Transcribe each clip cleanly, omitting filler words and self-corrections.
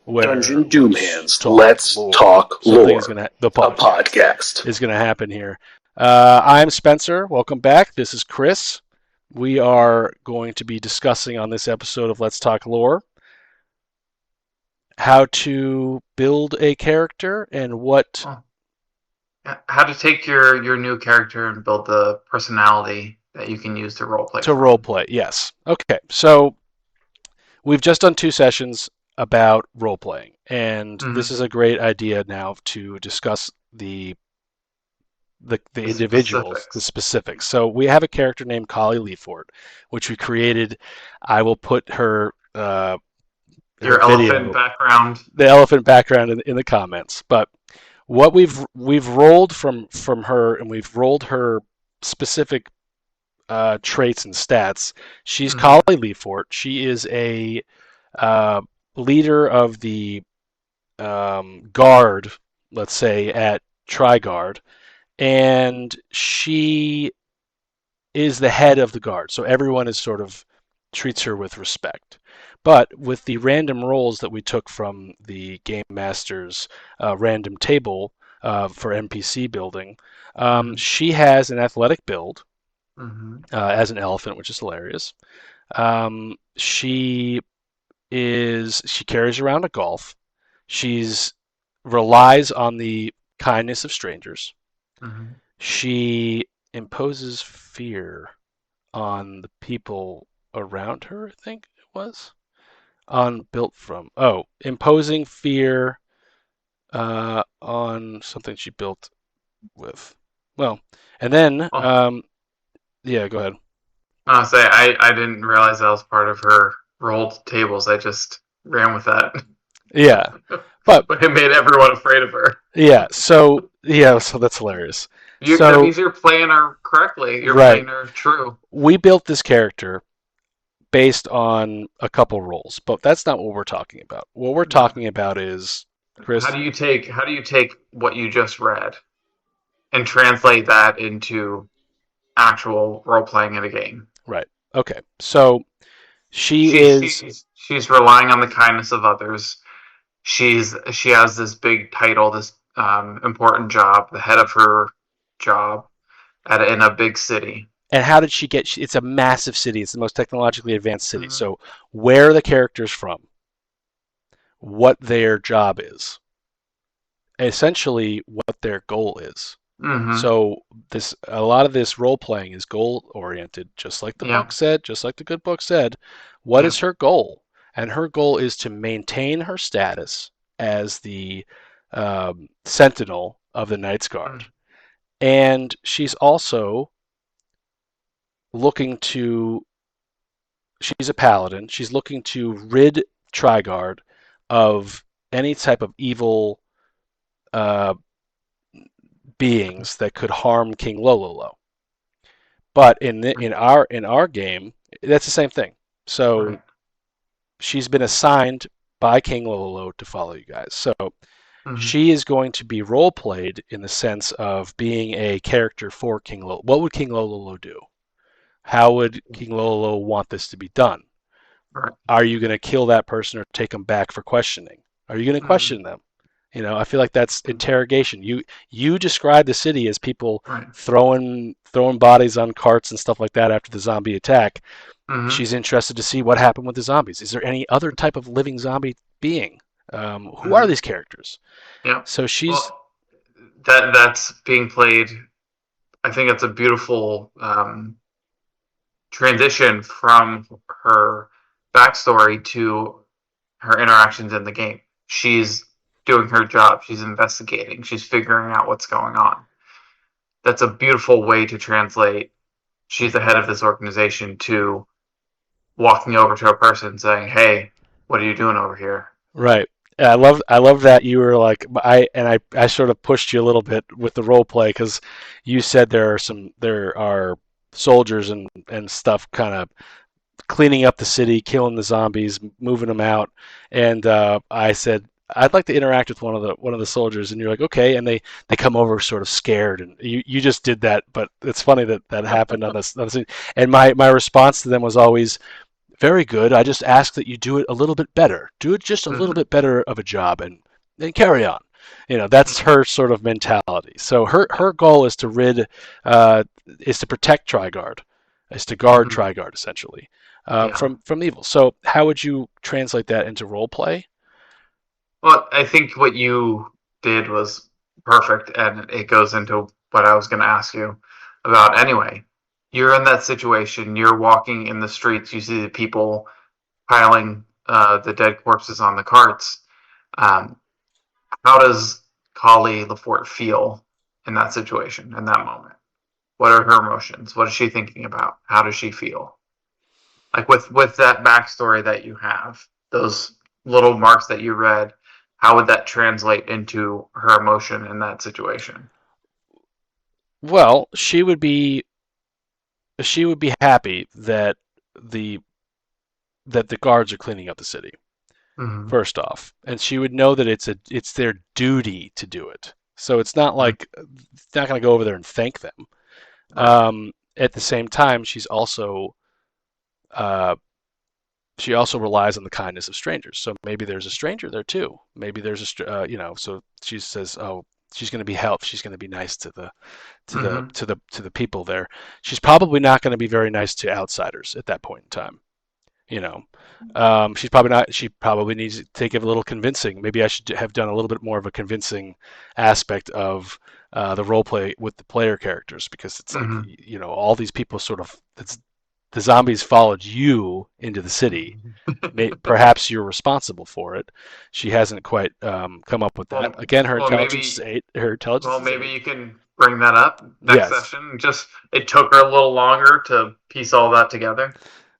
where Dungeon Doom Hands. Let's talk lore. The podcast is going to happen here. I'm Spencer. Welcome back. This is Chris. We are going to be discussing on this episode of Let's Talk Lore how to build a character and what... How to take your new character and build the personality that you can use to roleplay. Roleplay, yes. Okay, so we've just done 2 sessions about role-playing, and this is a great idea now to discuss the individuals, the specifics. So we have a character named Kali Leafort, which we created. I will put her your elephant background, the elephant background in the comments. But what we've rolled from her, and we've rolled her specific traits and stats. She's Kali Leafort. She is a leader of the guard, let's say, at Trigard, and she is the head of the guard, so everyone is sort of treats her with respect. But with the random rolls that we took from the Game Master's random table for NPC building, she has an athletic build as an elephant, which is hilarious. She carries around a golf. She's relies on the kindness of strangers. She imposes fear on the people around her, I think it was. Imposing fear on something she built with. Well, and then, yeah, go ahead. I didn't realize that was part of her rolled tables. I just ran with that. Yeah, but it made everyone afraid of her. Yeah, so that's hilarious. That means you're playing her correctly. You're playing her true. We built this character based on a couple roles, but that's not what we're talking about. What we're talking about is, Chris, how do you take what you just read and translate that into actual role playing in a game? Right. Okay. So she's relying on the kindness of others. She has this big title, this important job, the head of her job in a big city. And how did she get? It's a massive city. It's the most technologically advanced city. So where are the characters from? What their job is? Essentially, what their goal is. So a lot of this role playing is goal oriented, just like the book said, just like the good book said. What is her goal? And her goal is to maintain her status as the sentinel of the Knight's Guard. And she's also she's a paladin. She's looking to rid Trigard of any type of evil beings that could harm King Lololo. But in our game, that's the same thing. So she's been assigned by King Lololo to follow you guys. So she is going to be role played in the sense of being a character for King Lololo. What would King Lololo do? How would King Lololo want this to be done? Are you going to kill that person or take them back for questioning? Are you going to question them? I feel like that's interrogation. You describe the city as people throwing bodies on carts and stuff like that after the zombie attack. She's interested to see what happened with the zombies. Is there any other type of living zombie being? Who are these characters? Yeah. So she's that's being played. I think it's a beautiful transition from her backstory to her interactions in the game. She's doing her job. She's investigating. She's figuring out what's going on. That's a beautiful way to translate. She's the head of this organization to walking over to a person saying, "Hey, what are you doing over here?" Right. I love that you were like I sort of pushed you a little bit with the role play because you said there are soldiers and stuff kind of cleaning up the city, killing the zombies, moving them out, and I said I'd like to interact with one of the soldiers, and you're like, okay, and they come over sort of scared, and you just did that, but it's funny that happened on this, and my response to them was always, very good. I just ask that you do it a little bit better. Do it just a little bit better of a job, and carry on. That's her sort of mentality. So her goal is to is to protect Trigard, is to guard Trigard essentially from evil. So how would you translate that into role play? Well, I think what you did was perfect, and it goes into what I was going to ask you about anyway. You're in that situation. You're walking in the streets. You see the people piling the dead corpses on the carts. How does Kali Lafort feel in that situation, in that moment? What are her emotions? What is she thinking about? How does she feel? Like with that backstory that you have, those little marks that you read, how would that translate into her emotion in that situation? Well, she would be happy that the guards are cleaning up the city. Mm-hmm. First off, and she would know that it's their duty to do it. So it's not like it's not going to go over there and thank them. At the same time, she also relies on the kindness of strangers. So maybe there's a stranger there too. Maybe there's So she says, "Oh, she's going to be helpful. She's going to be nice to the people there. She's probably not going to be very nice to outsiders at that point in time. She's probably not. She probably needs to take a little convincing. Maybe I should have done a little bit more of a convincing aspect of the role play with the player characters, because it's like all these people sort of. The zombies followed you into the city. Perhaps you're responsible for it. She hasn't quite come up with that. Again, her intelligence is 8. Her intelligence. Well, maybe you can bring that up next session. Just it took her a little longer to piece all that together.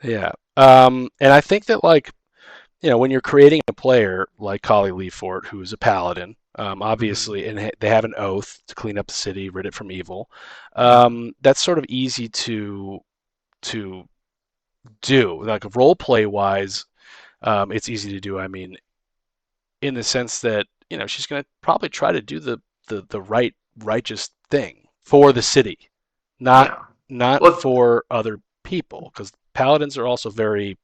Yeah. And I think that, when you're creating a player like Kali Lafort, who is a paladin, obviously, and they have an oath to clean up the city, rid it from evil, that's sort of easy to do. Like role play wise, it's easy to do. I mean, in the sense that she's going to probably try to do the righteous thing for the city, not for other people, because paladins are also very,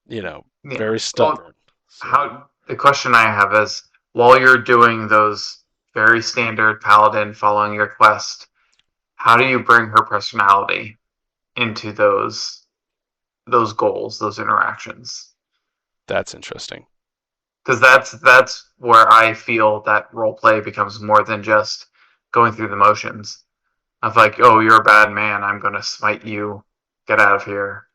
very stubborn. The question I have is, while you're doing those very standard paladin following your quest, how do you bring her personality into those goals, those interactions? That's interesting. Because that's where I feel that role play becomes more than just going through the motions of like, oh, you're a bad man, I'm going to smite you, get out of here.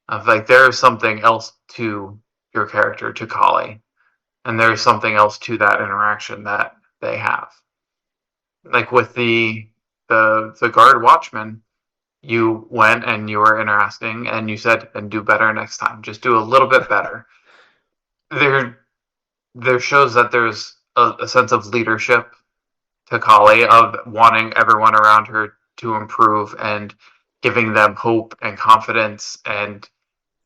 Of like, there's something else to your character, to Kali, and there's something else to that interaction that they have. Like with the guard watchman, you went and you were interesting, and you said, and do better next time. Just do a little bit better. There shows that there's a sense of leadership to Kali, of wanting everyone around her to improve and giving them hope and confidence, and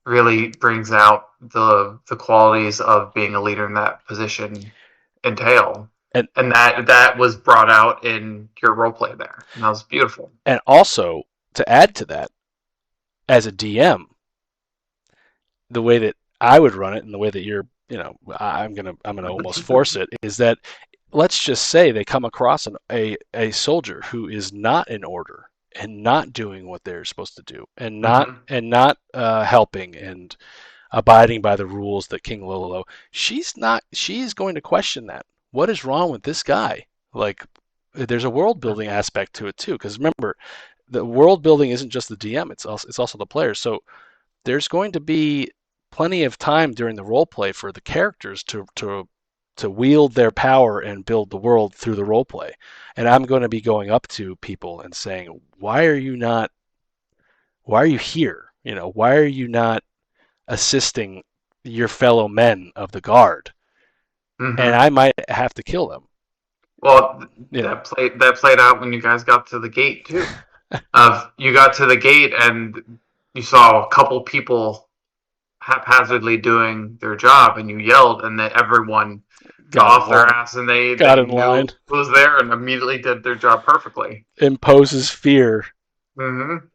really brings out the qualities of being a leader in that position entail. And that was brought out in your roleplay there. And that was beautiful. And also, to add to that, as a DM, the way that I would run it and the way that you're, I'm gonna almost force it, is that let's just say they come across a soldier who is not in order and not doing what they're supposed to do, and not helping and abiding by the rules that King Lololo. She's going to question that. What is wrong with this guy? Like, there's a world building aspect to it too, because remember, the world building isn't just the DM; it's also the players. So there's going to be plenty of time during the role play for the characters to wield their power and build the world through the role play. And I'm going to be going up to people and saying, why are you here? Why are you not assisting your fellow men of the guard? And I might have to kill them. Well, that played out when you guys got to the gate too. You got to the gate and you saw a couple people haphazardly doing their job, and you yelled, and then everyone got off their ass, and they in line, who was there, and immediately did their job perfectly. Imposes fear. Mm-hmm.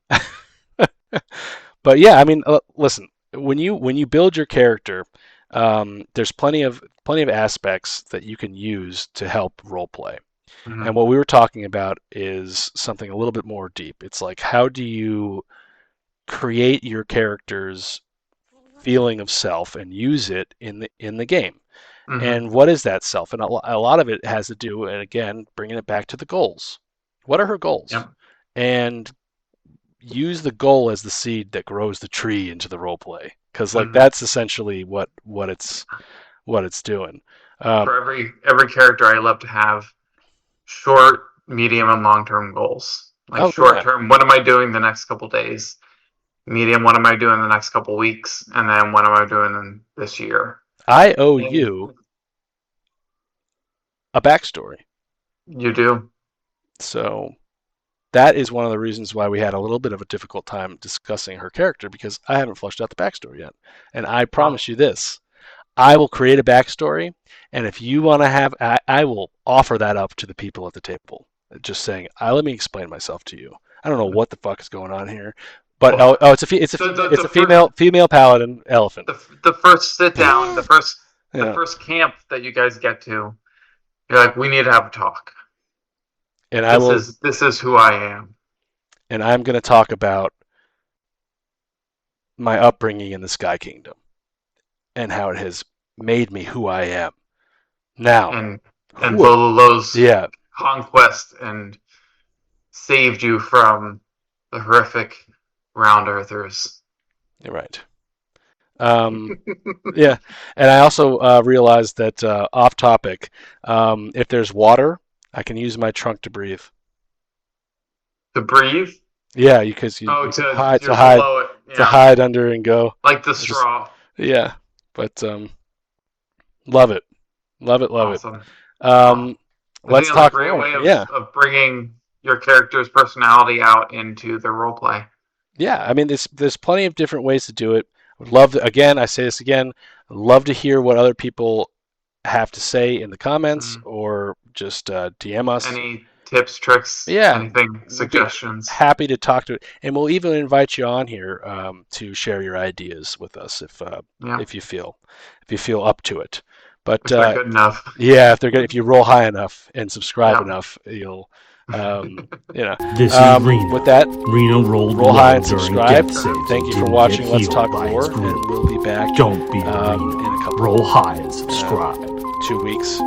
But yeah, I mean, listen, when you build your character, there's plenty of aspects that you can use to help role play. Mhm. And what we were talking about is something a little bit more deep. It's like, how do you create your character's feeling of self and use it in the game? Mhm. And what is that self? And a lot of it has to do, and again, bringing it back to the goals. What are her goals? Yep. And use the goal as the seed that grows the tree into the role play, because like Mhm. that's essentially what it's doing. For every character, I love to have short, medium, and long-term goals. Like Oh, short yeah. term, what am I doing the next couple days? Medium, what am I doing the next couple weeks? And then what am I doing in this year? I owe you a backstory. You do. So that is one of the reasons why we had a little bit of a difficult time discussing her character, because I haven't fleshed out the backstory yet. And I promise you this, I will create a backstory, and if you want to have, I will offer that up to the people at the table. Just saying, let me explain myself to you. I don't know what the fuck is going on here, but Well, it's a female paladin elephant. The first sit down, the Yeah. first camp that you guys get to, you're like, we need to have a talk. And This is who I am. And I'm going to talk about my upbringing in the Sky Kingdom and how it has made me who I am now. And Vololo's yeah, conquest and saved you from the horrific Round Earthers. you're right. Yeah, and I also realized that off topic, if there's water, I can use my trunk to breathe. To breathe? Yeah, because you to hide below it. Yeah. to hide under and go. Like the straw. Yeah, but love it. Awesome. Let's I think talk that's a great more. way of bringing your character's personality out into the role play. Yeah, I mean, there's plenty of different ways to do it. Would love to, again, I say this again, I'd love to hear what other people have to say in the comments, or just DM us. Any tips, tricks, Yeah. anything, suggestions. Happy to talk to it, and we'll even invite you on here to share your ideas with us if you feel up to it. But if they're good enough. Yeah, if you roll high enough and subscribe enough, you'll This is Reno. with that, Reno roll high and during subscribe. death saves Thank you and for didn't watching get Let's healed Talk by Lore, his and group. we'll be back Don't be in a couple roll high and subscribe. 2 weeks.